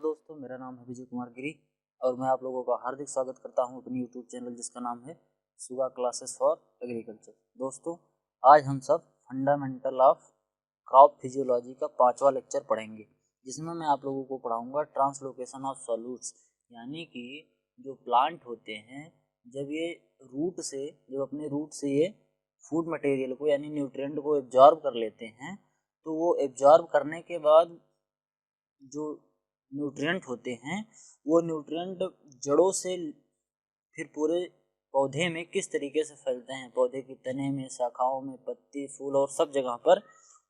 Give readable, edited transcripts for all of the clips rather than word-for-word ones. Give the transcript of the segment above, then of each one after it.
नमस्कार दोस्तों, मेरा नाम है विजय कुमार गिरी और मैं आप लोगों का हार्दिक स्वागत करता हूं अपनी यूट्यूब चैनल जिसका नाम है सुगा क्लासेस फॉर एग्रीकल्चर। दोस्तों, आज हम सब फंडामेंटल ऑफ क्रॉप फिजियोलॉजी का 5वां लेक्चर पढ़ेंगे, जिसमें मैं आप लोगों को पढ़ाऊंगा ट्रांसलोकेशन ऑफ सॉल्यूट्स। यानी कि जो प्लांट होते हैं, जब अपने रूट से ये फूड मटेरियल को यानी न्यूट्रिएंट को एब्जॉर्ब कर लेते हैं, तो वो एब्जॉर्ब करने के बाद जो न्यूट्रिएंट होते हैं वो न्यूट्रिएंट जड़ों से फिर पूरे पौधे में किस तरीके से फैलते हैं, पौधे के तने में, शाखाओं में, पत्ती, फूल और सब जगह पर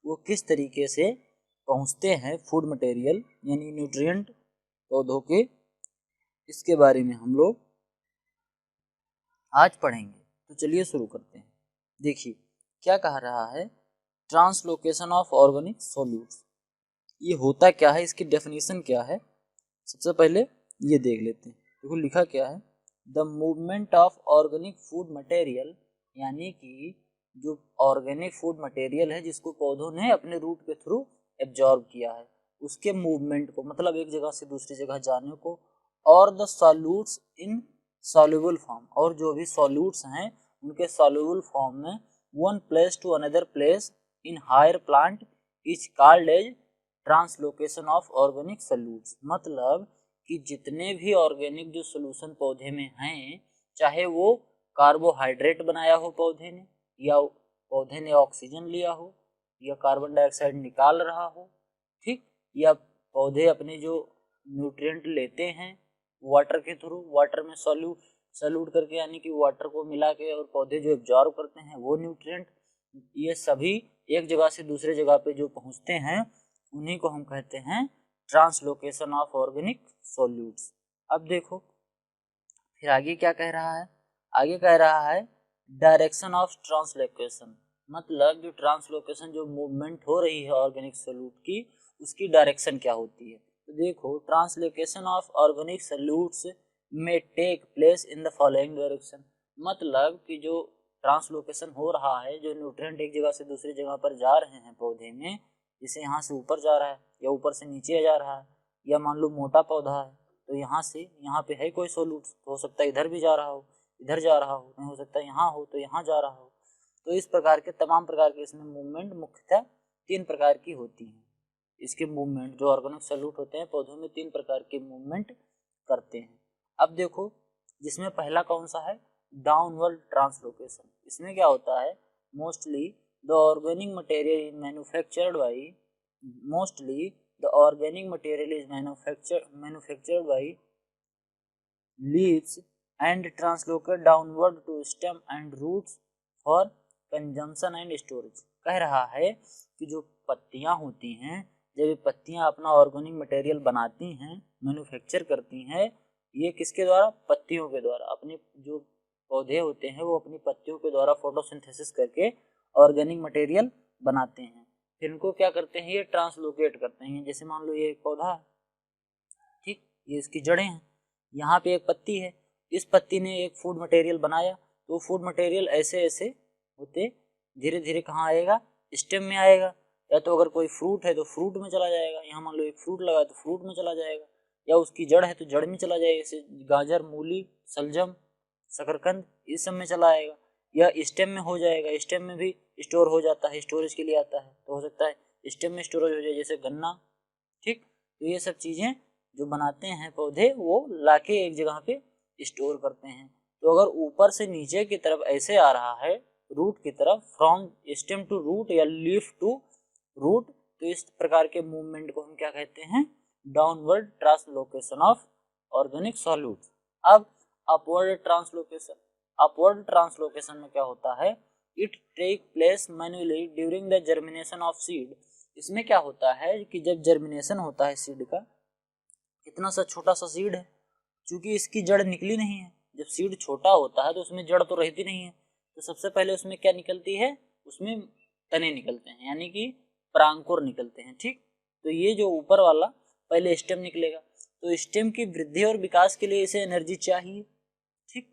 वो किस तरीके से पहुंचते हैं फूड मटेरियल यानी न्यूट्रिएंट पौधों के, इसके बारे में हम लोग आज पढ़ेंगे। तो चलिए शुरू करते हैं। देखिए क्या कह रहा है, ट्रांसलोकेशन ऑफ ऑर्गेनिक सॉल्यूट्स। ये होता क्या है, इसकी डेफिनेशन क्या है, सबसे पहले ये देख लेते हैं। देखो लिखा क्या है, the movement of organic food material, यानी कि जो ऑर्गेनिक फूड मटेरियल है जिसको पौधों ने अपने रूट के थ्रू एब्जॉर्ब किया है, उसके मूवमेंट को, मतलब एक जगह से दूसरी जगह जाने को, और the solutes in soluble form, और जो भी सॉल्यूट्स हैं उनके सॉल्युबल फॉर्म में one place to another place in higher plant is called as translocation of organic solutes. मतलब कि जितने भी ऑर्गेनिक जो सोल्यूशन पौधे में हैं, चाहे वो कार्बोहाइड्रेट बनाया हो पौधे ने, या पौधे ने ऑक्सीजन लिया हो, या कार्बन डाइऑक्साइड निकाल रहा हो, ठीक, या पौधे अपने जो न्यूट्रिएंट लेते हैं वाटर के थ्रू, वाटर में सॉल्यूट करके, यानी कि वाटर को मिला के, और पौधे जो एब्जॉर्ब करते हैं वो न्यूट्रिएंट, ये सभी एक जगह से दूसरे जगह पे जो पहुंचते हैं उन्हीं को हम कहते हैं ट्रांसलोकेशन ऑफ ऑर्गेनिक सॉल्यूट्स। अब देखो फिर आगे क्या कह रहा है, आगे कह रहा है डायरेक्शन ऑफ ट्रांसलोकेशन, मतलब जो ट्रांसलोकेशन, जो मूवमेंट हो रही है ऑर्गेनिक सॉल्यूट की, उसकी डायरेक्शन क्या होती है। तो देखो, ट्रांसलोकेशन ऑफ ऑर्गेनिक सॉल्यूट्स में take place in the following direction, मतलब कि जो ट्रांसलोकेशन हो रहा है, जो न्यूट्रिएंट एक जगह से दूसरी जगह पर जा रहे हैं पौधे में, जैसे यहाँ से ऊपर जा रहा है या ऊपर से नीचे जा रहा है, या मान लो मोटा पौधा है तो यहाँ से यहाँ पे है कोई सॉल्यूट, तो हो सकता है इधर भी जा रहा हो, इधर जा रहा हो, नहीं हो सकता यहाँ हो तो यहाँ जा रहा हो। तो इस प्रकार के तमाम प्रकार के इसमें मूवमेंट मुख्यतः 3 प्रकार की होती हैं। इसके मूवमेंट, जो ऑर्गेनिक सॉल्यूट होते हैं पौधों में, 3 प्रकार के मूवमेंट करते हैं। अब देखो, जिसमें पहला कौन सा है, डाउनवर्ड ट्रांसलोकेशन। इसमें क्या होता है, mostly the organic material is manufactured by leaves and translocated downward to stem and roots for consumption and storage। कह रहा है कि जो पत्तियां होती हैं, जब ये पत्तियां अपना ऑर्गेनिक मटेरियल बनाती हैं, मैन्युफैक्चर करती हैं, ये किसके द्वारा, पत्तियों के द्वारा। अपने जो पौधे होते हैं वो अपनी पत्तियों के द्वारा फोटोसिंथेसिस करके ऑर्गेनिक मटेरियल बनाते हैं, फिर इनको क्या करते हैं, ये ट्रांसलोकेट करते हैं। जैसे मान लो ये एक पौधा है, ठीक, ये इसकी जड़ें हैं, यहाँ पे एक पत्ती है, इस पत्ती ने एक फूड मटेरियल बनाया, तो फूड मटेरियल ऐसे ऐसे होते धीरे धीरे कहाँ आएगा, स्टेम में आएगा, या तो अगर कोई फ्रूट है तो फ्रूट में चला जाएगा, यहाँ मान लो एक फ्रूट लगा तो फ्रूट में चला जाएगा, या उसकी जड़ है तो जड़ में चला जाएगा, जैसे गाजर, मूली, शलजम, शकरकंद, इस सब में चला आएगा, या स्टेम में हो जाएगा, स्टेम में भी स्टोर हो जाता है, स्टोरेज के लिए आता है, तो हो सकता है स्टेम में स्टोरेज हो जाए, जैसे गन्ना, ठीक। तो ये सब चीज़ें जो बनाते हैं पौधे, वो लाके एक जगह पे स्टोर करते हैं। तो अगर ऊपर से नीचे की तरफ ऐसे आ रहा है, रूट की तरफ, फ्रॉम स्टेम टू रूट या लीफ टू रूट, तो इस प्रकार के मूवमेंट को हम क्या कहते हैं, downward translocation of organic solutes. अब अपवर्ड ट्रांसलोकेशन, अपवर्ड ट्रांसलोकेशन में क्या होता है, it take place manually during the germination of seed. इसमें क्या होता है कि जब जर्मिनेशन होता है सीड का, इतना सा छोटा सा सीड है, क्योंकि इसकी जड़ निकली नहीं है, जब सीड छोटा होता है तो उसमें जड़ तो रहती नहीं है, तो सबसे पहले उसमें क्या निकलती है, उसमें तने निकलते हैं, यानी कि परांकुर निकलते हैं, ठीक। तो ये जो ऊपर वाला पहले स्टेम निकलेगा, तो स्टेम की वृद्धि और विकास के लिए इसे एनर्जी चाहिए, ठीक।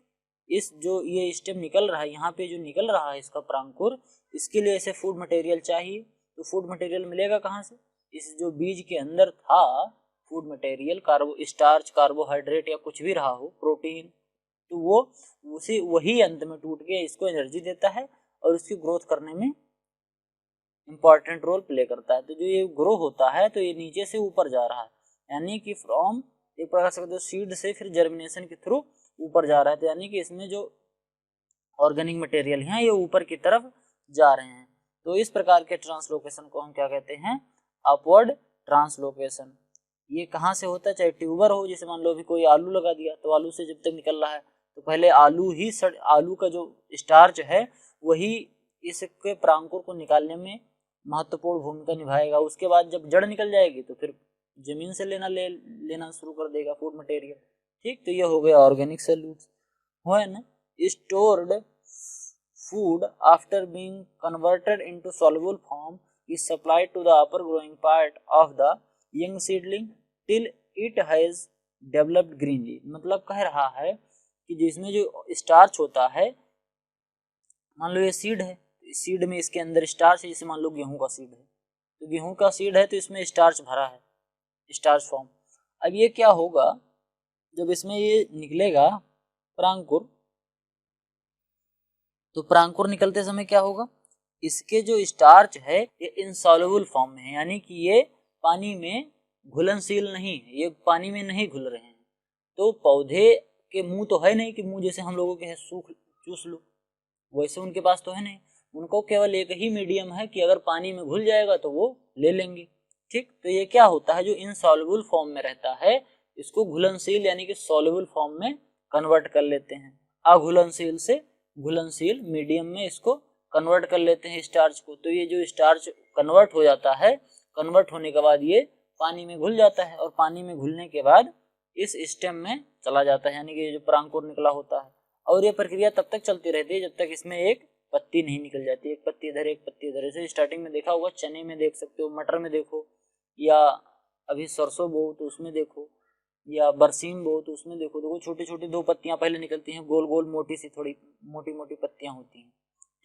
इस जो ये स्टेम निकल रहा है, यहाँ पे जो निकल रहा है इसका परांकुर, इसके लिए इसे फूड मटेरियल चाहिए। तो फूड मटेरियल मिलेगा कहाँ से, इस जो बीज के अंदर था फूड मटेरियल, स्टार्च, कार्बोहाइड्रेट या कुछ भी रहा हो, प्रोटीन, तो वो वही अंत में टूट के इसको एनर्जी देता है और उसकी ग्रोथ करने में इंपॉर्टेंट रोल प्ले करता है। तो जो ये ग्रो होता है तो ये नीचे से ऊपर जा रहा है, यानी कि फ्रॉम एक प्रकार से सीड से फिर जर्मिनेशन के थ्रू ऊपर जा रहा है। तो यानी कि इसमें जो ऑर्गेनिक मटेरियल हैं ये ऊपर की तरफ जा रहे हैं। तो इस प्रकार के ट्रांसलोकेशन को हम क्या कहते हैं, अपवर्ड ट्रांसलोकेशन। ये कहाँ से होता है, चाहे ट्यूबर हो, जैसे मान लो अभी कोई आलू लगा दिया तो आलू से जब तक निकल रहा है तो पहले आलू का जो स्टार्च है वही इसके प्रांकुर को निकालने में महत्वपूर्ण भूमिका निभाएगा। उसके बाद जब जड़ निकल जाएगी तो फिर जमीन से लेना शुरू कर देगा फूड मटेरियल। ठीक, तो ये हो गया organic solutes. When stored food after being converted into soluble form is supplied to the upper growing part of the young seedling till it has developed greenly। मतलब कह रहा है कि जिसमें जो स्टार्च होता है, मान लो ये सीड है, सीड में इसके अंदर स्टार्च है, जैसे मान लो गेहूं का सीड है, तो गेहूं का सीड है तो इसमें स्टार्च भरा है, स्टार्च फॉर्म। अब ये क्या होगा, जब इसमें ये निकलेगा प्रांकुर, तो प्रांकुर निकलते समय क्या होगा, इसके जो स्टार्च है ये इनसॉल्युबल फॉर्म में है, यानी कि ये पानी में घुलनशील नहीं है, ये पानी में नहीं घुल रहे हैं। तो पौधे के मुंह तो है नहीं कि मुंह जैसे हम लोगों के है सूख चूस लो, वैसे उनके पास तो है नहीं। उनको केवल एक ही मीडियम है कि अगर पानी में घुल जाएगा तो वो ले लेंगे। ठीक, तो ये क्या होता है, जो इनसॉल्युबल फॉर्म में रहता है इसको घुलनशील यानी कि सॉल्युबल फॉर्म में कन्वर्ट कर लेते हैं। अघुलनशील से घुलनशील मीडियम में इसको कन्वर्ट कर लेते हैं स्टार्च को। तो ये जो स्टार्च कन्वर्ट हो जाता है, कन्वर्ट होने के बाद ये पानी में घुल जाता है और पानी में घुलने के बाद इस स्टेम में चला जाता है, यानी कि जो प्रांकुर निकला होता है। और ये प्रक्रिया तब तक चलती रहती है जब तक इसमें एक पत्ती नहीं निकल जाती, एक पत्ती इधर एक पत्ती इधर। जैसे स्टार्टिंग में देखा होगा, चने में देख सकते हो, मटर में देखो, या अभी सरसों बो तो उसमें देखो, या बरसीम बो तो उसमें देखो, तो छोटी छोटी दो पत्तियां पहले निकलती हैं, गोल गोल मोटी सी थोड़ी मोटी मोटी पत्तियां होती हैं।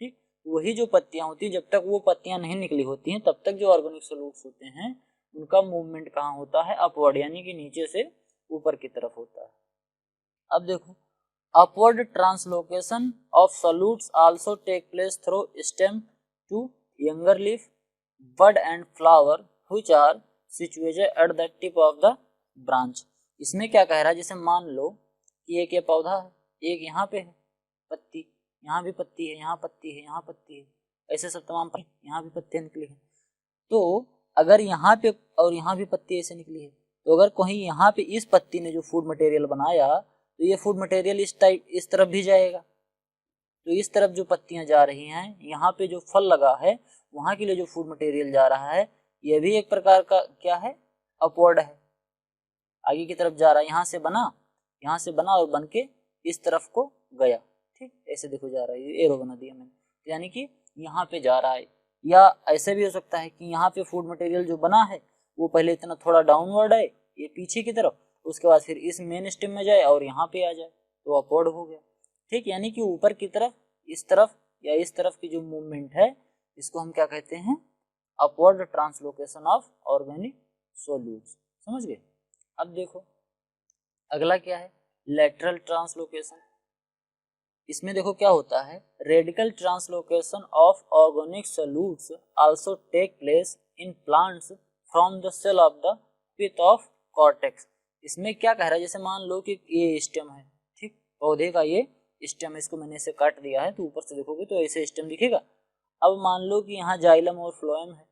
ठीक, वही जो पत्तियां होती हैं, जब तक वो पत्तियां नहीं निकली होती हैं तब तक जो ऑर्गेनिक सॉल्यूट्स होते हैं उनका मूवमेंट कहाँ होता है, अपवर्ड, यानी कि नीचे से ऊपर की तरफ होता है। अब देखो, upward translocation of solutes also take place through stem to younger leaf, bud and flower which are situated at the tip of the branch. इसमें क्या कह रहा है, जैसे मान लो कि एक ये पौधा है, एक यहाँ पे है पत्ती, यहाँ भी पत्ती है, यहाँ पत्ती है, यहाँ पत्ती है, ऐसे सब तमाम यहाँ भी पत्तियां निकली है। तो अगर यहाँ पे और यहाँ भी पत्ती ऐसे निकली है, तो अगर कहीं यहाँ पे इस पत्ती ने जो फूड मटेरियल बनाया तो ये फूड मटेरियल इस तरफ भी जाएगा। तो इस तरफ जो पत्तियां जा रही हैं, यहाँ पे जो फल लगा है वहां के लिए जो फूड मटेरियल जा रहा है, यह भी एक प्रकार का क्या है, अपवर्ड है, आगे की तरफ जा रहा है। यहाँ से बना और बन के इस तरफ को गया। ठीक, ऐसे देखो जा रहा है, ये एरो बना दिया मैंने, यानी कि यहाँ पे जा रहा है। या ऐसे भी हो सकता है कि यहाँ पे फूड मटेरियल जो बना है वो पहले इतना थोड़ा डाउनवर्ड है ये पीछे की तरफ, उसके बाद फिर इस मेन स्टेम में जाए और यहाँ पे आ जाए, तो अपवर्ड हो गया। ठीक, यानी कि ऊपर की तरफ, इस तरफ या इस तरफ की जो मूवमेंट है इसको हम क्या कहते हैं, upward translocation of organic solutes. समझ गए। अब देखो अगला क्या है, लेटरल ट्रांसलोकेशन। इसमें देखो क्या होता है, radical translocation of organic solutes also take place in plants from the cell of the pith of cortex. इसमें क्या कह रहा है, जैसे मान लो कि ये स्टेम है, ठीक, पौधे का ये स्टेम, इसको मैंने इसे काट दिया है तो ऊपर से देखोगे तो ऐसे स्टेम दिखेगा। अब मान लो कि यहाँ जाइलम और फ्लोएम है,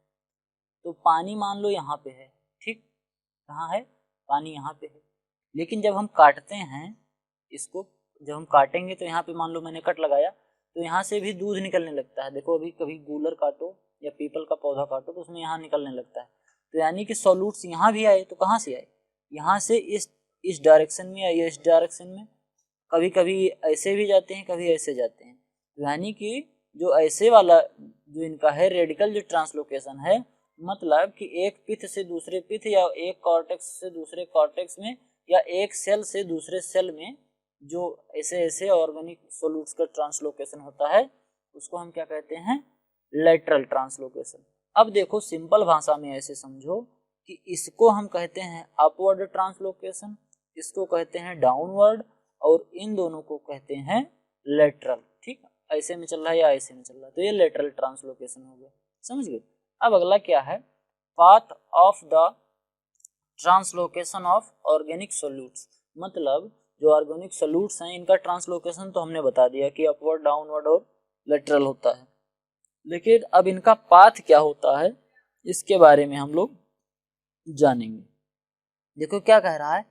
तो पानी मान लो यहाँ पे है, ठीक, कहाँ है, पानी यहाँ पे है। लेकिन जब हम काटते हैं इसको, जब हम काटेंगे तो यहाँ पे मान लो मैंने कट लगाया तो यहाँ से भी दूध निकलने लगता है। देखो अभी कभी गूलर काटो या पीपल का पौधा काटो तो उसमें यहाँ निकलने लगता है। तो यानी कि सॉल्यूट्स यहाँ भी आए, तो कहाँ से आए, यहाँ से इस डायरेक्शन में या इस डायरेक्शन में, कभी कभी ऐसे भी जाते हैं, कभी ऐसे जाते हैं। यानी कि जो ऐसे वाला जो इनका है रेडिकल जो ट्रांसलोकेशन है, मतलब कि एक पिथ से दूसरे पिथ या एक कॉर्टेक्स से दूसरे कॉर्टेक्स में या एक सेल से दूसरे सेल में जो ऐसे ऐसे ऑर्गेनिक सॉल्यूट्स का ट्रांसलोकेशन होता है उसको हम क्या कहते हैं, लेटरल ट्रांसलोकेशन। अब देखो सिंपल भाषा में ऐसे समझो कि इसको हम कहते हैं अपवर्ड ट्रांसलोकेशन, इसको कहते हैं डाउनवर्ड, और इन दोनों को कहते हैं लेटरल। ठीक, ऐसे में चल रहा है या ऐसे में चल रहा है, तो ये लेटरल ट्रांसलोकेशन हो गया, समझ गए। अब अगला क्या है, path of the translocation of organic solutes, मतलब जो ऑर्गेनिक सोल्यूट्स हैं इनका ट्रांसलोकेशन तो हमने बता दिया कि अपवर्ड, डाउनवर्ड और लेटरल होता है, लेकिन अब इनका पाथ क्या होता है इसके बारे में हम लोग जानेंगे। देखो क्या कह रहा है,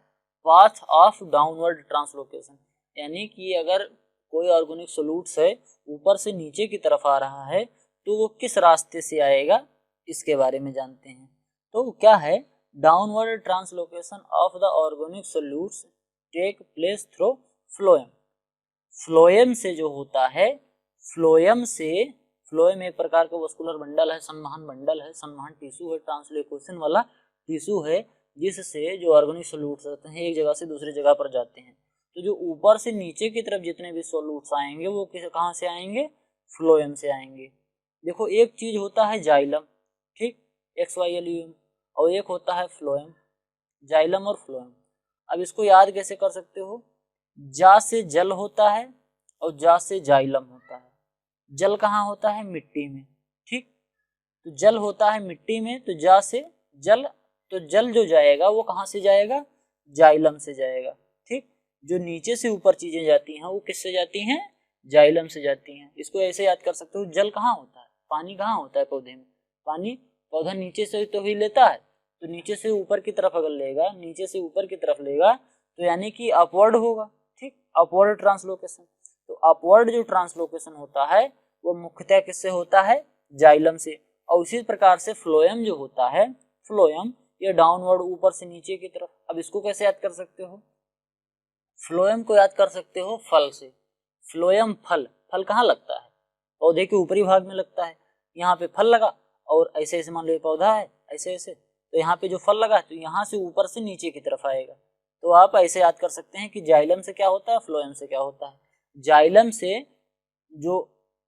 पाथ ऑफ डाउनवर्ड ट्रांसलोकेशन, यानी कि अगर कोई ऑर्गेनिक सोल्यूट्स है ऊपर से नीचे की तरफ आ रहा है तो वो किस रास्ते से आएगा इसके बारे में जानते हैं। तो क्या है, downward translocation of the organic solutes take place through phloem. Phloem से जो होता है, फ्लोएम से, फ्लोएम एक प्रकार का वस्कुलर बंडल है, संवहन बंडल है, संवहन टिश्यू है, ट्रांसलोकेशन वाला टिश्यू है, जिससे जो ऑर्गेनिक सोल्यूट्स रहते हैं एक जगह से दूसरी जगह पर जाते हैं। तो जो ऊपर से नीचे की तरफ जितने भी सोल्यूट्स आएंगे वो कहाँ से आएंगे, फ्लोएम से आएंगे। देखो एक चीज होता है जाइलम, ठीक, XYLUM, और एक होता है फ्लोएम, जाइलम और फ्लोएम। अब इसको याद कैसे कर सकते हो, जा से जल होता है और जा से जाइलम होता है। जल कहाँ होता है, मिट्टी में, ठीक, तो जल होता है मिट्टी में, तो जा से जल, तो जल जो जाएगा वो कहाँ से जाएगा, जाइलम से जाएगा, ठीक। जो नीचे से ऊपर चीजें जाती हैं वो किससे जाती हैं, जाइलम से जाती हैं। इसको ऐसे याद कर सकते हो, जल कहाँ होता है, पानी कहाँ होता है पौधे में, पानी पौधा नीचे से तो ही लेता है, तो नीचे से ऊपर की तरफ अगर लेगा, नीचे से ऊपर की तरफ लेगा तो यानी कि अपवर्ड होगा, ठीक, अपवर्ड ट्रांसलोकेशन। तो अपवर्ड जो ट्रांसलोकेशन होता है वो मुख्यतः किससे होता है, जाइलम से। और उसी प्रकार से फ्लोएम जो होता है, फ्लोएम ये डाउनवर्ड, ऊपर से नीचे की तरफ। अब इसको कैसे याद कर सकते हो, फ्लोएम को याद कर सकते हो फल से। फ्लोएम फल, फल कहाँ लगता है, पौधे के ऊपरी भाग में लगता है। यहाँ पे फल लगा और ऐसे ऐसे मान लो पौधा है ऐसे ऐसे, तो यहाँ पे जो फल लगा तो यहाँ से ऊपर से नीचे की तरफ आएगा। तो आप ऐसे याद कर सकते हैं कि जाइलम से क्या होता है, फ्लोएम से क्या होता है। जाइलम से जो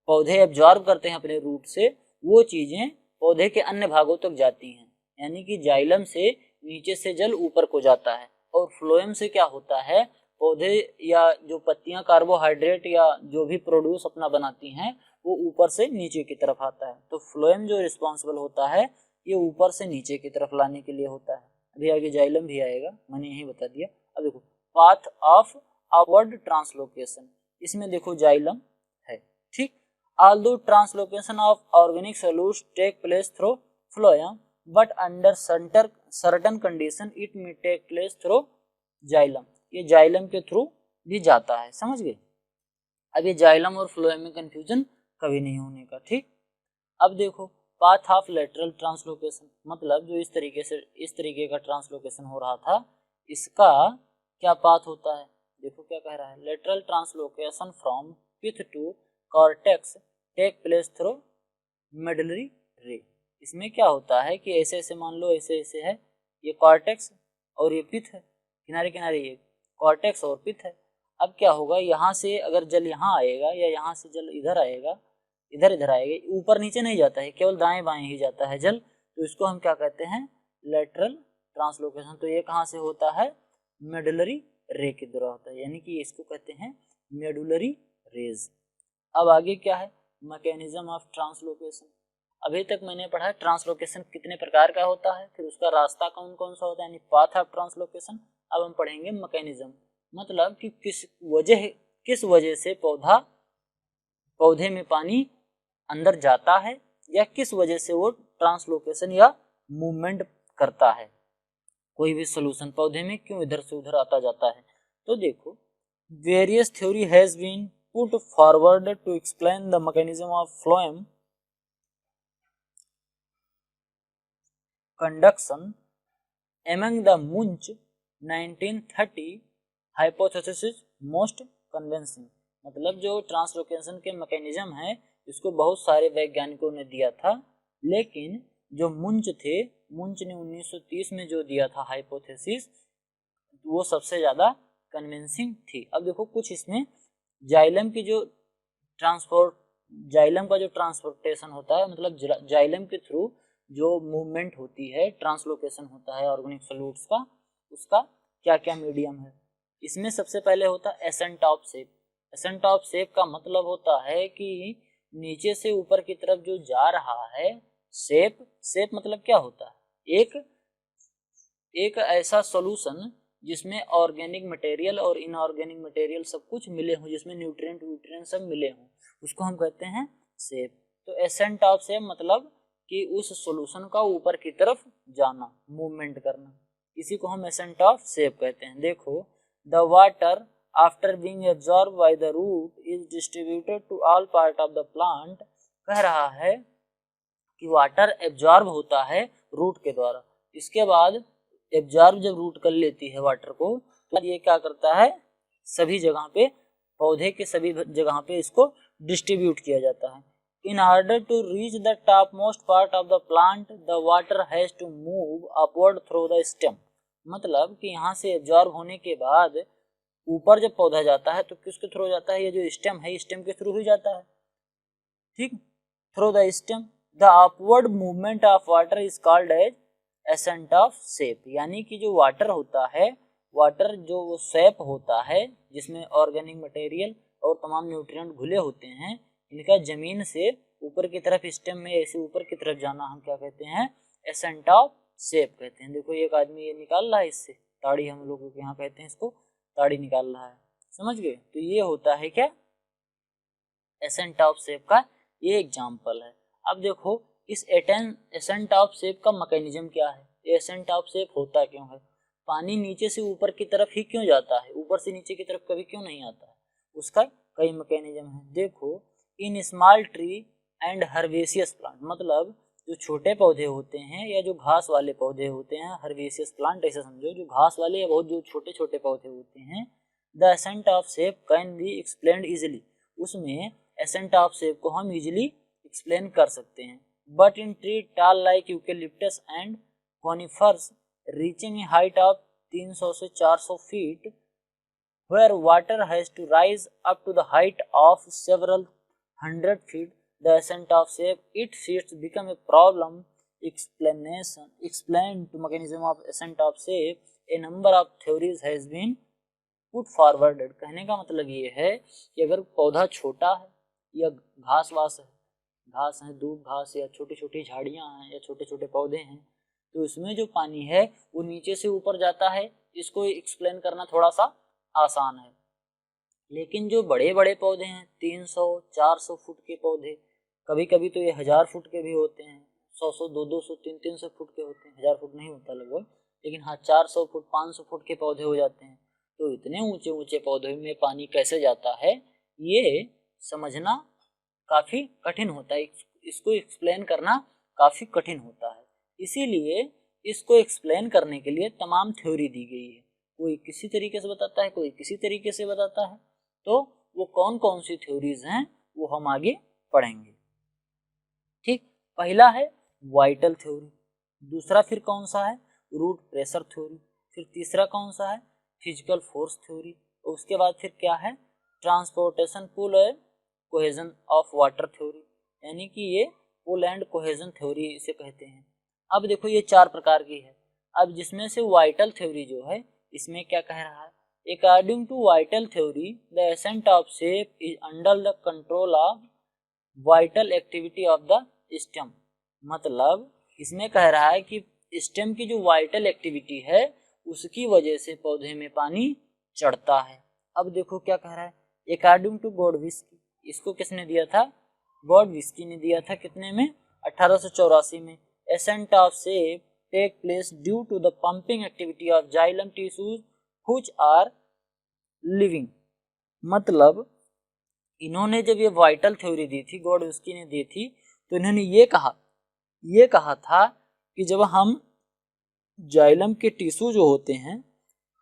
पौधे एब्जॉर्ब करते हैं अपने रूट से, वो चीजें पौधे के अन्य भागों तक जाती हैं, यानी कि जाइलम से नीचे से जल ऊपर को जाता है। और फ्लोएम से क्या होता है, पौधे या जो पत्तियां कार्बोहाइड्रेट या जो भी प्रोड्यूस अपना बनाती हैं वो ऊपर से नीचे की तरफ आता है। तो फ्लोएम जो रिस्पॉन्सिबल होता है ये ऊपर से नीचे की तरफ लाने के लिए होता है। अभी आगे जाइलम भी आएगा, मैंने यही बता दिया। अब देखो पाथ ऑफ अपवर्ड ट्रांसलोकेशन, इसमें देखो जाइलम है, ठीक। Although translocation of organic solutes take place through phloem but under certain condition it may take place through xylem. ये जाइलम के थ्रू भी जाता है, समझ गए। अब ये जाइलम और फ्लोएम में कंफ्यूजन कभी नहीं होने का, ठीक। अब देखो पाथ ऑफ लेटरल ट्रांसलोकेशन, मतलब जो इस तरीके का ट्रांसलोकेशन हो रहा था इसका क्या पाथ होता है। देखो क्या कह रहा है, lateral translocation from pith to cortex take place through medullary ray. इसमें क्या होता है कि ऐसे ऐसे मान लो ऐसे ऐसे है, ये कॉर्टेक्स और ये पिथ है, किनारे किनारे ये कॉर्टेक्स और पिथ है। अब क्या होगा, यहाँ से अगर जल यहाँ आएगा या यहाँ से जल इधर आएगा, इधर इधर आएगा, ऊपर नीचे नहीं जाता है, केवल दाएं बाएं ही जाता है जल, तो इसको हम क्या कहते हैं, लेटरल ट्रांसलोकेशन। तो ये कहाँ से होता है, मेडुलरी रे के द्वारा होता है, यानी कि इसको कहते हैं मेडुलरी रेज। अब आगे क्या है, मैकेनिज्म ऑफ ट्रांसलोकेशन। अभी तक मैंने पढ़ा ट्रांसलोकेशन कितने प्रकार का होता है, फिर उसका रास्ता कौन कौन सा होता है, यानी पाथ ऑफ ट्रांसलोकेशन। अब हम पढ़ेंगे मैकेनिज्म, मतलब कि किस वजह से पौधे में पानी अंदर जाता है या किस वजह से वो ट्रांसलोकेशन या मूवमेंट करता है, कोई भी सॉल्यूशन पौधे में क्यों इधर से उधर आता जाता है। तो देखो various theory has been put forward to explain the mechanism of phloem conduction among the Munch 1930 hypothesis is most convincing। मतलब जो ट्रांसलोकेशन के मैकेनिज्म है इसको बहुत सारे वैज्ञानिकों ने दिया था, लेकिन जो मुंच थे, मुंच ने 1930 में जो दिया था हाइपोथेसिस वो सबसे ज़्यादा कन्विंसिंग थी। अब देखो कुछ इसमें जाइलम की जो जाइलम का जो ट्रांसपोर्टेशन होता है, मतलब जाइलम के थ्रू जो मूवमेंट होती है, ट्रांसलोकेशन होता है ऑर्गेनिक सॉल्यूट्स का, उसका क्या क्या मीडियम है। इसमें सबसे पहले होता है एसेंटॉप शेप। एसेंटॉप शेप का मतलब होता है कि नीचे से ऊपर की तरफ जो जा रहा है शेप मतलब क्या होता है, एक ऐसा सॉल्यूशन जिसमें ऑर्गेनिक मटेरियल और इनऑर्गेनिक मटेरियल सब कुछ मिले हों, जिसमें न्यूट्रिएंट सब मिले हों, उसको हम कहते हैं शेप। तो एसेंट ऑफ शेप मतलब कि उस सॉल्यूशन का ऊपर की तरफ जाना, मूवमेंट करना, इसी को हम एसेंट ऑफ शेप कहते हैं। देखो, the water after being absorb by the root is distributed to all part of the plant. कह रहा है कि वाटर एब्जॉर्ब होता है रूट के द्वारा, इसके बाद एब्जॉर्ब जब रूट कर लेती है वाटर को, तो ये क्या करता है, सभी जगह पे, पौधे के सभी जगह पे इसको डिस्ट्रीब्यूट किया जाता है। In order to reach the top most part of the plant the water has to move upward through the stem. मतलब कि यहाँ से एब्जॉर्ब होने के बाद ऊपर जब पौधा जाता है तो किसके थ्रू जाता है, ये जो स्टेम है स्टेम के थ्रू ही जाता है, ठीक, through the stem. The upward movement of water is called as ascent of sap. यानी कि जो वाटर होता है, वाटर जो वो शेप होता है जिसमें ऑर्गेनिक मटेरियल और तमाम न्यूट्रिएंट घुले होते हैं, इनका जमीन से ऊपर की तरफ स्टेम में ऐसे ऊपर की तरफ जाना हम क्या कहते हैं, एसेंट ऑफ शेप कहते हैं। देखो एक आदमी ये निकाल रहा है, इससे ताड़ी, हम लोग यहाँ कहते हैं इसको ताड़ी निकाल रहा है, समझ गए। तो ये होता है क्या, एसेंट ऑफ शेप का ये एग्जाम्पल है। अब देखो इस एसेंट ऑफ शेप का मैकेनिज्म क्या है, एसेंट ऑफ शेप होता क्यों है, पानी नीचे से ऊपर की तरफ ही क्यों जाता है, ऊपर से नीचे की तरफ कभी क्यों नहीं आता है, उसका कई मैकेनिज्म है। देखो, in small tree and herbaceous plant, मतलब जो छोटे पौधे होते हैं या जो घास वाले पौधे होते हैं, हर्बेसियस प्लांट ऐसा समझो, जो घास वाले या बहुत जो छोटे छोटे पौधे होते हैं, the ascent of shape can be explained easily. उसमें एसेंट ऑफ शेप को हम इजिली एक्सप्लेन कर सकते हैं। बट इन ट्री टाल like eucalyptus and conifers reaching A height of 300 से 400 feet, where water has to rise up to the height of several hundred feet, the ascent of shape it seems become a problem. Explained to mechanism of ascent of shape, a number of theories has been put forwarded। कहने का मतलब ये है कि अगर पौधा छोटा है या घास वास है, घास है, दूब घास या छोटी छोटी झाड़ियाँ हैं या छोटे छोटे पौधे हैं, तो इसमें जो पानी है वो नीचे से ऊपर जाता है, इसको एक्सप्लेन करना थोड़ा सा आसान है। लेकिन जो बड़े बड़े पौधे हैं, 300-400 फुट के पौधे, कभी कभी तो ये 1000 फुट के भी होते हैं, 100-100, 200-200, 300-300 फुट के होते हैं, 1000 फुट नहीं होता लगभग, लेकिन हाँ 400 फुट 500 फुट के पौधे हो जाते हैं। तो इतने ऊंचे ऊंचे पौधे में पानी कैसे जाता है, ये समझना काफ़ी कठिन होता है, इसको एक्सप्लेन करना काफ़ी कठिन होता है। इसीलिए इसको एक्सप्लेन करने के लिए तमाम थ्योरी दी गई है, कोई किसी तरीके से बताता है, कोई किसी तरीके से बताता है। तो वो कौन कौन सी थ्योरीज हैं वो हम आगे पढ़ेंगे, ठीक। पहला है वाइटल थ्योरी, दूसरा फिर कौन सा है, रूट प्रेशर थ्योरी, फिर तीसरा कौन सा है, फिजिकल फोर्स थ्योरी, और उसके बाद फिर क्या है, transportation pull and cohesion of water theory, यानी कि ये पुल एंड कोहेजन थ्योरी इसे कहते हैं। अब देखो ये 4 प्रकार की है। अब जिसमें से वाइटल थ्योरी जो है, इसमें क्या कह रहा है, according to vital theory the ascent of sap is under the control of vital activity of the stem. मतलब इसमें कह रहा है कि स्टेम की जो वाइटल एक्टिविटी है उसकी वजह से पौधे में पानी चढ़ता है। अब देखो क्या कह रहा है, अकॉर्डिंग टू गॉडविस्की, इसको किसने दिया था, गॉडविस्की ने दिया था, कितने में, 1884 में। Accent of shape take place due to the pumping activity of xylem tissues which are living। मतलब इन्होंने जब ये वाइटल थ्योरी दी थी, गॉडविस्की ने दी थी, तो इन्होंने ये कहा था कि जब हम जाइलम के टिश्यू जो होते हैं,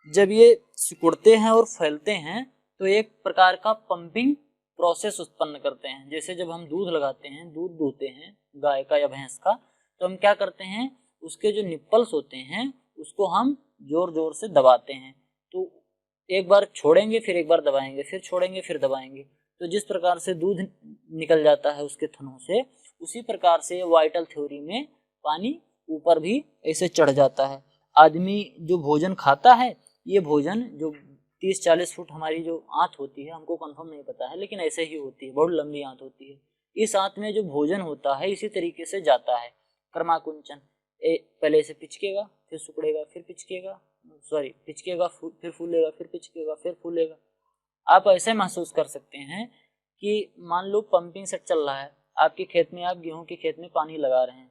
जब ये सिकुड़ते हैं और फैलते हैं तो एक प्रकार का पंपिंग प्रोसेस उत्पन्न करते हैं। जैसे जब हम दूध लगाते हैं, दूध दूहते हैं गाय का या भैंस का, तो हम क्या करते हैं, उसके जो निप्पल्स होते हैं उसको हम जोर जोर से दबाते हैं। तो एक बार छोड़ेंगे फिर एक बार दबाएंगे, फिर छोड़ेंगे फिर दबाएंगे, तो जिस प्रकार से दूध निकल जाता है उसके थनों से, उसी प्रकार से वाइटल थ्योरी में पानी ऊपर भी ऐसे चढ़ जाता है। आदमी जो भोजन खाता है, ये भोजन जो 30-40 फुट हमारी जो आंत होती है, हमको कंफर्म नहीं पता है लेकिन ऐसे ही होती है, बहुत लंबी आंत होती है। इस आंत में जो भोजन होता है इसी तरीके से जाता है। क्रमाकुंचन, पहले इसे पिचकेगा, फिर सिकुड़ेगा, फिर पिचकेगा, पिचकेगा, फिर फूलेगा, फिर पिचकेगा, फिर फूलेगा। आप ऐसे महसूस कर सकते हैं कि मान लो पंपिंग सेट चल रहा है आपके खेत में, आप गेहूं के खेत में पानी लगा रहे हैं।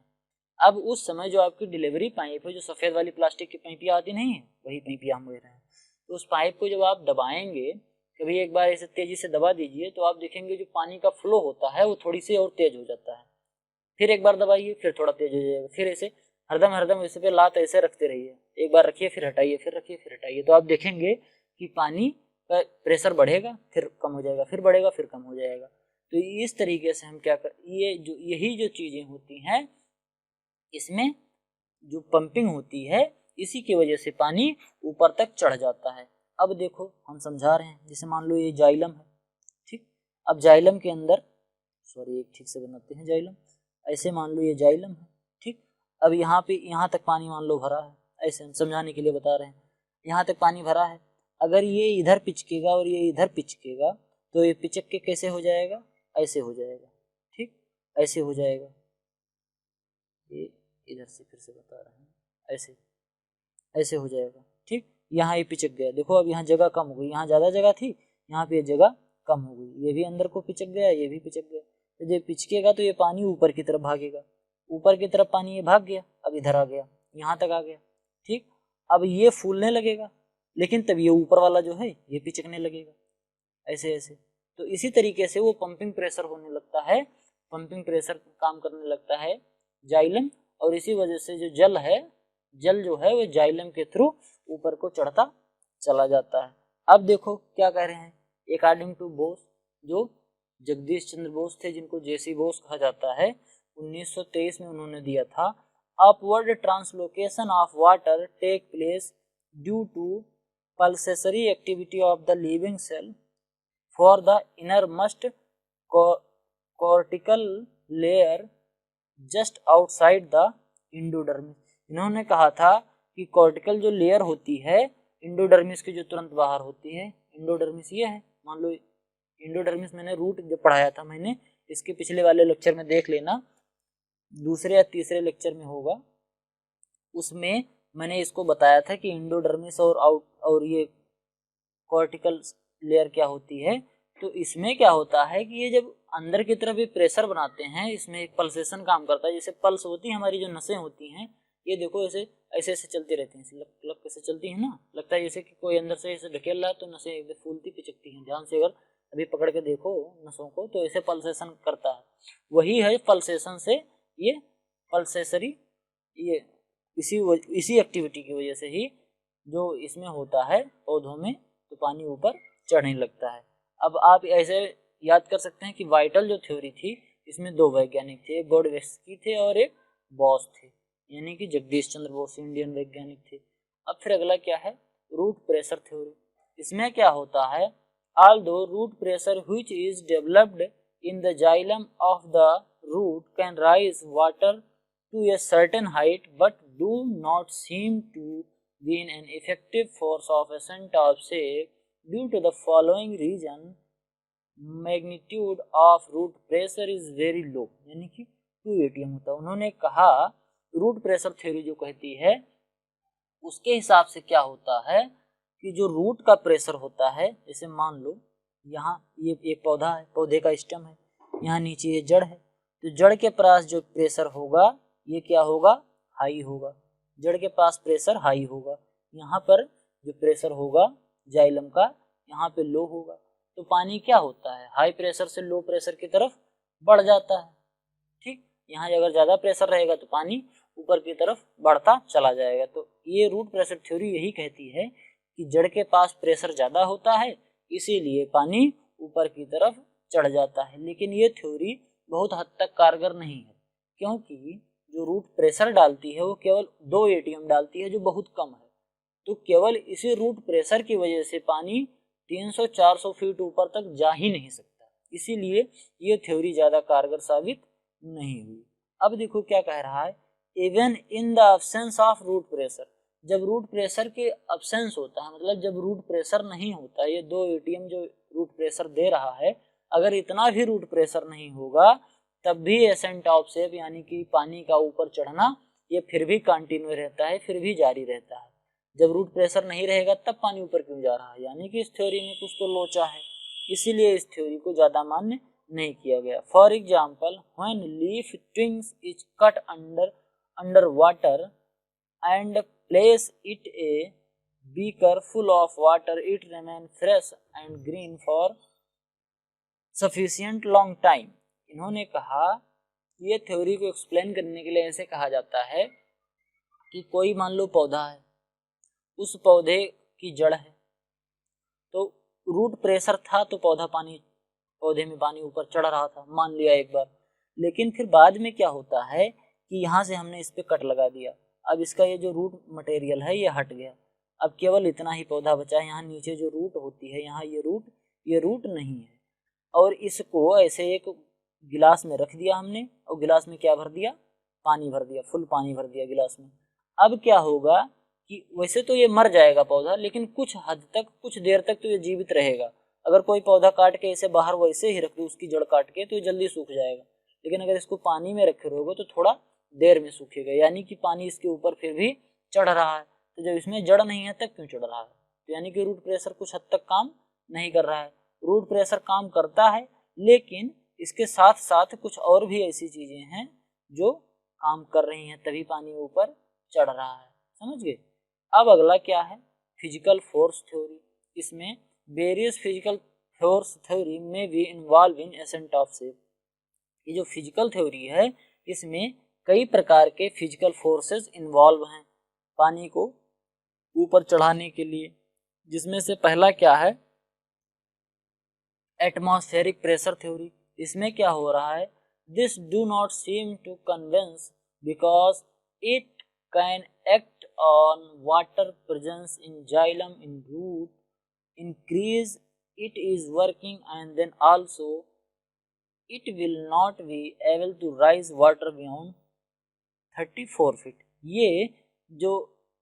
अब उस समय जो आपकी डिलीवरी पाइप है, जो सफ़ेद वाली प्लास्टिक की पाइपियाँ आती नहीं है, वही पाइपियाँ हम ले रहे हैं। तो उस पाइप को जब आप दबाएंगे, कभी एक बार ऐसे तेजी से दबा दीजिए तो आप देखेंगे जो पानी का फ्लो होता है वो थोड़ी सी और तेज हो जाता है। फिर एक बार दबाइए, फिर थोड़ा तेज हो जाएगा। फिर ऐसे हरदम इस पे लात ऐसे रखते रहिए, एक बार रखिए, फिर हटाइए, फिर रखिए, फिर हटाइए, तो आप देखेंगे कि पानी का प्रेशर बढ़ेगा, फिर कम हो जाएगा, फिर बढ़ेगा, फिर कम हो जाएगा। तो इस तरीके से हम क्या कर, यही जो चीज़ें होती हैं, इसमें जो पंपिंग होती है, इसी की वजह से पानी ऊपर तक चढ़ जाता है। अब देखो हम समझा रहे हैं, जैसे मान लो ये जाइलम है, ठीक। अब जाइलम के अंदर, एक ठीक से बनाते हैं जाइलम, ऐसे मान लो ये जाइलम है, ठीक। अब यहाँ पे यहाँ तक पानी मान लो भरा है, ऐसे हम समझाने के लिए बता रहे हैं। यहाँ तक पानी भरा है, अगर ये इधर पिचकेगा और ये इधर पिचकेगा तो ये पिचक के कैसे हो जाएगा, ऐसे हो जाएगा, ठीक, ऐसे हो जाएगा। ये इधर से फिर से बता रहे हैं, ऐसे ऐसे हो जाएगा, ठीक। यहाँ ये पिचक गया, देखो अब यहाँ जगह कम हो गई, यहाँ ज़्यादा जगह थी, यहाँ पे जगह कम हो गई, ये भी अंदर को पिचक गया, ये भी पिचक गया। तो जब पिचकेगा तो ये पानी ऊपर की तरफ भागेगा, ऊपर की तरफ पानी ये भाग गया, अब इधर आ गया, यहाँ तक आ गया, ठीक। अब ये फूलने लगेगा, लेकिन तब ये ऊपर वाला जो है ये पिचकने लगेगा, ऐसे ऐसे। तो इसी तरीके से वो पंपिंग प्रेशर होने लगता है, पंपिंग प्रेशर काम करने लगता है जाइलम, और इसी वजह से जो जल है, जल जो है वो जाइलम के थ्रू ऊपर को चढ़ता चला जाता है। अब देखो क्या कह रहे हैं, अकॉर्डिंग टू बोस, जो जगदीश चंद्र बोस थे, जिनको जेसी बोस कहा जाता है, 1923 में उन्होंने दिया था, upward translocation of water take place due to pulsatory activity of the living cell for the innermost cortical layer just outside the endodermis. इन्होंने कहा था कि कॉर्टिकल जो लेयर होती है इंडोडर्मिस के जो तुरंत बाहर होती है, इंडोडर्मिस ये है, मान लो इंडोडर्मिस मैंने रूट जो पढ़ाया था मैंने, इसके पिछले वाले लेक्चर में देख लेना, दूसरे या तीसरे लेक्चर में होगा, उसमें मैंने इसको बताया था कि इंडोडर्मिस और ये कॉर्टिकल लेयर क्या होती है। तो इसमें क्या होता है कि ये जब अंदर की तरफ ये प्रेशर बनाते हैं, इसमें एक पल्सेशन काम करता है, जैसे पल्स होती है हमारी जो नसें होती हैं, ये देखो ऐसे ऐसे ऐसे चलती रहती हैं, लग कैसे चलती है ना, लगता है जैसे कि कोई अंदर से ऐसे ढकेल रहा है, तो नसें एकदम फूलती पिचकती हैं। ध्यान से अगर अभी पकड़ के देखो नसों को, तो ऐसे पल्सेशन करता है, वही है पल्सेशन से ये पल्सेसरी, ये इसी एक्टिविटी की वजह से ही जो इसमें होता है पौधों में, तो पानी ऊपर चढ़ने लगता है। अब आप ऐसे याद कर सकते हैं कि वाइटल जो थ्योरी थी, इसमें दो वैज्ञानिक थे, एक गॉडवेस्की थे और एक बॉस थे, यानी कि जगदीश चंद्र बोस इंडियन वैज्ञानिक थे। अब फिर अगला क्या है, रूट प्रेशर थ्योरी। इसमें क्या होता है, although root pressure which is developed in the xylem of the root can rise water to a certain height but do not seem to be an effective force of ascent of shape due to the following reason: magnitude of root pressure is very low, यानी कि 2 atm होता है। उन्होंने कहा root pressure theory जो कहती है, उसके हिसाब से क्या होता है कि जो रूट का प्रेशर होता है, जैसे मान लो यहाँ ये एक पौधा है, पौधे का स्टेम है, यहाँ नीचे ये जड़ है, तो जड़ के पास जो प्रेशर होगा ये क्या होगा, हाई होगा, जड़ के पास प्रेशर हाई होगा, यहाँ पर जो प्रेशर होगा जाइलम का, यहाँ पे लो होगा। तो पानी क्या होता है, हाई प्रेशर से लो प्रेशर की तरफ बढ़ जाता है, ठीक। यहाँ अगर ज़्यादा प्रेशर रहेगा तो पानी ऊपर की तरफ बढ़ता चला जाएगा। तो ये रूट प्रेशर थ्योरी यही कहती है कि जड़ के पास प्रेशर ज़्यादा होता है, इसीलिए पानी ऊपर की तरफ चढ़ जाता है। लेकिन ये थ्योरी बहुत हद तक कारगर नहीं है, क्योंकि जो रूट प्रेशर डालती है वो केवल 2 एटीएम डालती है, जो बहुत कम है। तो केवल इसी रूट प्रेशर की वजह से पानी 300-400 फीट ऊपर तक जा ही नहीं सकता, इसीलिए ये थ्योरी ज़्यादा कारगर साबित नहीं हुई। अब देखो क्या कह रहा है, even in the absence of root pressure, जब रूट प्रेशर के अब्सेंस होता है, मतलब जब रूट प्रेशर नहीं होता, ये 2 एटीएम जो रूट प्रेशर दे रहा है, अगर इतना भी रूट प्रेशर नहीं होगा तब भी एसेंट ऑफ शेप यानी कि पानी का ऊपर चढ़ना ये फिर भी कंटिन्यू रहता है, फिर भी जारी रहता है। जब रूट प्रेशर नहीं रहेगा तब पानी ऊपर क्यों जा रहा है, यानी कि इस थ्योरी में कुछ तो लोचा है, इसीलिए इस थ्योरी को ज्यादा मान्य नहीं किया गया। For example, when leaf twigs is cut under water and place it a beaker full of water, it remain fresh and green for sufficient long time। इन्होंने कहा ये थ्योरी को एक्सप्लेन करने के लिए ऐसे कहा जाता है कि कोई मान लो पौधा है, उस पौधे की जड़ है, तो रूट प्रेशर था तो पौधे में पानी ऊपर चढ़ रहा था, मान लिया एक बार, लेकिन फिर बाद में क्या होता है कि यहाँ से हमने इस पे कट लगा दिया, अब इसका ये जो रूट मटेरियल है ये हट गया, अब केवल इतना ही पौधा बचा है, यहाँ नीचे जो रूट होती है यहाँ ये रूट नहीं है, और इसको ऐसे एक गिलास में रख दिया हमने, और गिलास में क्या भर दिया, पानी भर दिया, फुल पानी भर दिया गिलास में। अब क्या होगा कि वैसे तो ये मर जाएगा पौधा, लेकिन कुछ हद तक, कुछ देर तक तो ये जीवित रहेगा। अगर कोई पौधा काट के इसे बाहर वैसे ही रख दो, उसकी जड़ काट के, तो ये जल्दी सूख जाएगा, लेकिन अगर इसको पानी में रखे रहोगे तो थोड़ा देर में सूखेगा, यानी कि पानी इसके ऊपर फिर भी चढ़ रहा है। तो जब इसमें जड़ नहीं है तब क्यों चढ़ रहा है, तो यानी कि रूट प्रेशर कुछ हद तक काम नहीं कर रहा है। रूट प्रेशर काम करता है, लेकिन इसके साथ साथ कुछ और भी ऐसी चीजें हैं जो काम कर रही हैं, तभी पानी ऊपर चढ़ रहा है, समझ गए। अब अगला क्या है, फिजिकल फोर्स थ्योरी। इसमें वेरियस फिजिकल फोर्स थ्योरी में भी involve in accent of shape. ये जो फिजिकल थ्योरी है इसमें कई प्रकार के फिजिकल फोर्सेस इन्वॉल्व हैं पानी को ऊपर चढ़ाने के लिए, जिसमें से पहला क्या है, एटमॉस्फेरिक प्रेशर थ्योरी। इसमें क्या हो रहा है, this do not seem to convince because it can act on water presence in xylem in root, increase it is working, and then also it will not be able to rise water beyond 34 feet. ये जो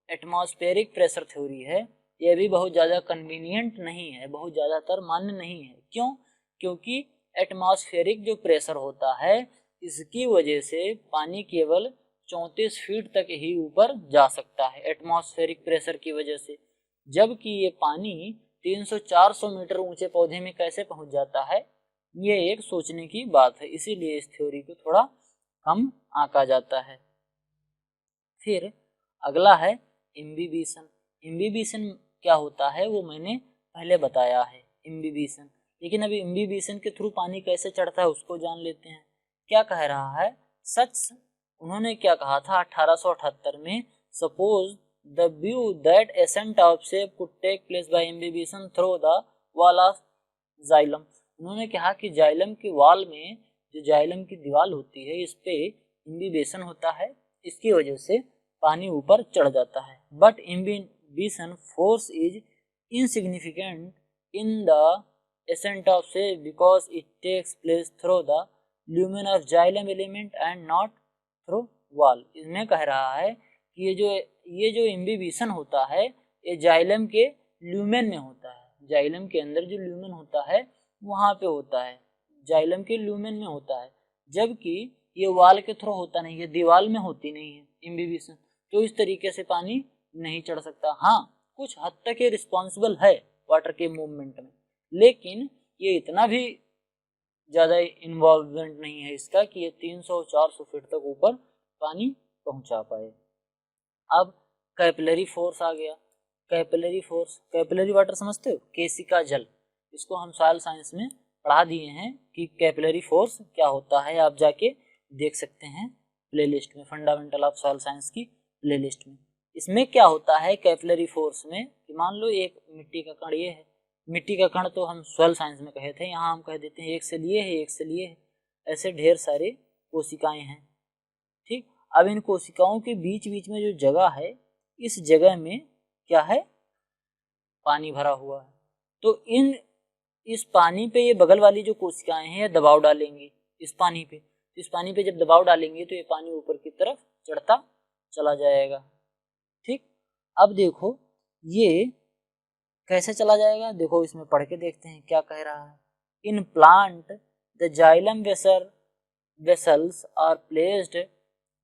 atmospheric pressure theory है ये भी बहुत ज़्यादा convenient नहीं है, बहुत ज़्यादातर मान्य नहीं है। क्यों? क्योंकि एटमॉस्फेरिक जो प्रेशर होता है इसकी वजह से पानी केवल 34 फीट तक ही ऊपर जा सकता है एटमॉस्फेरिक प्रेशर की वजह से, जबकि ये पानी 300-400 मीटर ऊंचे पौधे में कैसे पहुंच जाता है, ये एक सोचने की बात है, इसीलिए इस थ्योरी को थोड़ा कम आंका जाता है। फिर अगला है इम्बिबिशन। इम्बिबिशन क्या होता है वो मैंने पहले बताया है, इम्बिबिशन, लेकिन अभी इम्बिबिशन के थ्रू पानी कैसे चढ़ता है उसको जान लेते हैं। क्या कह रहा है, सच उन्होंने क्या कहा था 1878 में, suppose the view that ascent of shape could take place by imbibition through the wall of xylem। उन्होंने कहा कि जाइलम के वॉल में, जो जाइलम की दीवार होती है, इस पे इम्बिबिशन होता है, इसकी वजह से पानी ऊपर चढ़ जाता है। But imbibition force is insignificant in the ascent of shape because it takes place through the lumen of xylem element and not through wall। इसमें कह रहा है कि ये जो इम्बिबिशन होता है ये जाइलम के ल्यूमेन में होता है, जाइलम के अंदर जो ल्यूमेन होता है वहाँ पे होता है, जाइलम के ल्यूमेन में होता है, जबकि ये वॉल के थ्रू होता नहीं है, दीवार में होती नहीं है इम्बिबिशन, तो इस तरीके से पानी नहीं चढ़ सकता। हाँ, कुछ हद तक ये रिस्पॉन्सिबल है वाटर के मूवमेंट में, लेकिन ये इतना भी ज़्यादा इन्वॉल्वमेंट नहीं है इसका कि ये 300-400 फीट तक ऊपर पानी पहुँचा पाए। अब कैपिलरी फोर्स आ गया। कैपिलरी फोर्स, कैपिलरी वाटर समझते हो, केशिका जल, इसको हम सॉइल साइंस में पढ़ा दिए हैं कि कैपिलरी फोर्स क्या होता है, आप जाके देख सकते हैं प्लेलिस्ट में, फंडामेंटल ऑफ सॉइल साइंस की प्लेलिस्ट में। इसमें क्या होता है कैपिलरी फोर्स में कि मान लो एक मिट्टी का कण ये है, मिट्टी का कण तो हम सॉइल साइंस में कहे थे, यहाँ हम कह देते हैं एक से लिए है, एक से लिए है, ऐसे ढेर सारे कोशिकाएं हैं, ठीक। अब इन कोशिकाओं के बीच बीच में जो जगह है, इस जगह में क्या है, पानी भरा हुआ है, तो इस पानी पे ये बगल वाली जो कोशिकाएं हैं दबाव डालेंगी इस पानी पे, इस पानी पे जब दबाव डालेंगे तो ये पानी ऊपर की तरफ चढ़ता चला जाएगा। ठीक, अब देखो ये कैसे चला जाएगा, देखो इसमें पढ़ के देखते हैं क्या कह रहा है। In plant the xylem vessels are placed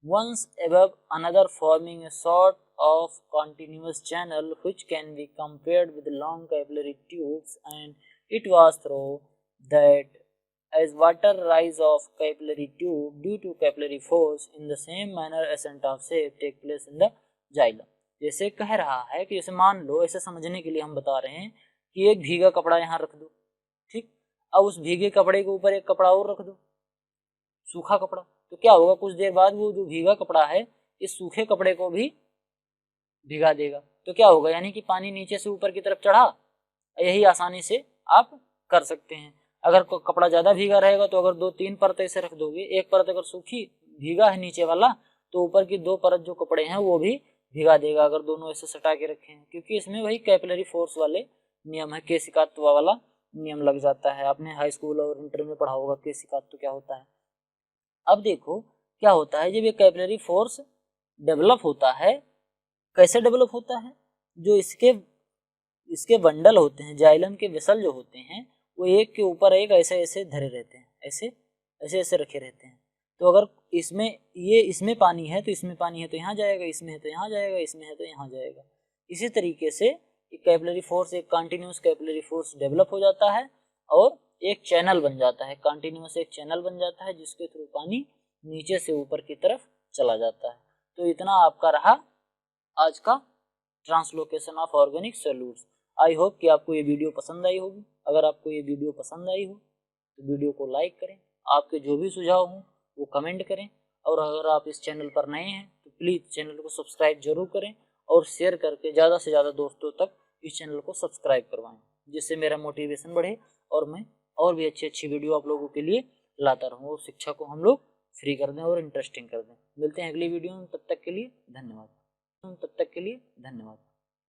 ones above another forming a sort of continuous channel which can be compared with long capillary tubes, and it was through that as water rise of capillary tube due to capillary force in the same manner ascent of shape take place in the xylem। जैसे कह रहा है कि जैसे मान लो, ऐसे समझने के लिए हम बता रहे हैं कि एक भीगा कपड़ा यहाँ रख दो, ठीक, अब उस भीगे कपड़े के ऊपर एक कपड़ा और रख दो, सूखा कपड़ा, तो क्या होगा, कुछ देर बाद वो जो भीगा कपड़ा है इस सूखे कपड़े को भी भिगा देगा, तो क्या होगा, यानी कि पानी नीचे से ऊपर की तरफ चढ़ा। यही आसानी से आप कर सकते हैं। अगर कपड़ा ज़्यादा भीगा रहेगा तो अगर 2-3 परत ऐसे रख दोगे, एक परत अगर सूखी भीगा है नीचे वाला तो ऊपर की 2 परत जो कपड़े हैं वो भी भिगा देगा, अगर दोनों ऐसे सटा के रखे हैं, क्योंकि इसमें वही कैपिलरी फोर्स वाले नियम है, केशिकात्व वाला नियम लग जाता है। आपने हाई स्कूल और इंटर में पढ़ा होगा केशिकात्व क्या होता है। अब देखो क्या होता है, जब ये कैपिलरी फोर्स डेवलप होता है, कैसे डेवलप होता है, जो इसके बंडल होते हैं, जाइलम के वेसल जो होते हैं वो एक के ऊपर एक ऐसे ऐसे धरे रहते हैं, ऐसे ऐसे ऐसे रखे रहते हैं। तो अगर इसमें पानी है तो इसमें पानी है तो यहाँ जाएगा, इसमें है तो यहाँ जाएगा, इसमें है तो यहाँ जाएगा। इसी तरीके से कैपिलरी फोर्स, एक कंटिन्यूस कैपिलरी फोर्स डेवलप हो जाता है और एक चैनल बन जाता है, कंटिन्यूस एक चैनल बन जाता है जिसके थ्रू पानी नीचे से ऊपर की तरफ चला जाता है। तो इतना आपका रहा आज का translocation of organic solutes. I hope कि आपको ये वीडियो पसंद आई होगी। अगर आपको ये वीडियो पसंद आई हो तो वीडियो को लाइक करें, आपके जो भी सुझाव हों वो कमेंट करें, और अगर आप इस चैनल पर नए हैं तो प्लीज़ चैनल को सब्सक्राइब जरूर करें और शेयर करके ज़्यादा से ज़्यादा दोस्तों तक इस चैनल को सब्सक्राइब करवाएं, जिससे मेरा मोटिवेशन बढ़े और मैं और भी अच्छी वीडियो आप लोगों के लिए लाता रहूँ और शिक्षा को हम लोग फ्री कर दें और इंटरेस्टिंग कर दें। मिलते हैं अगली वीडियो में, तब तक के लिए धन्यवाद।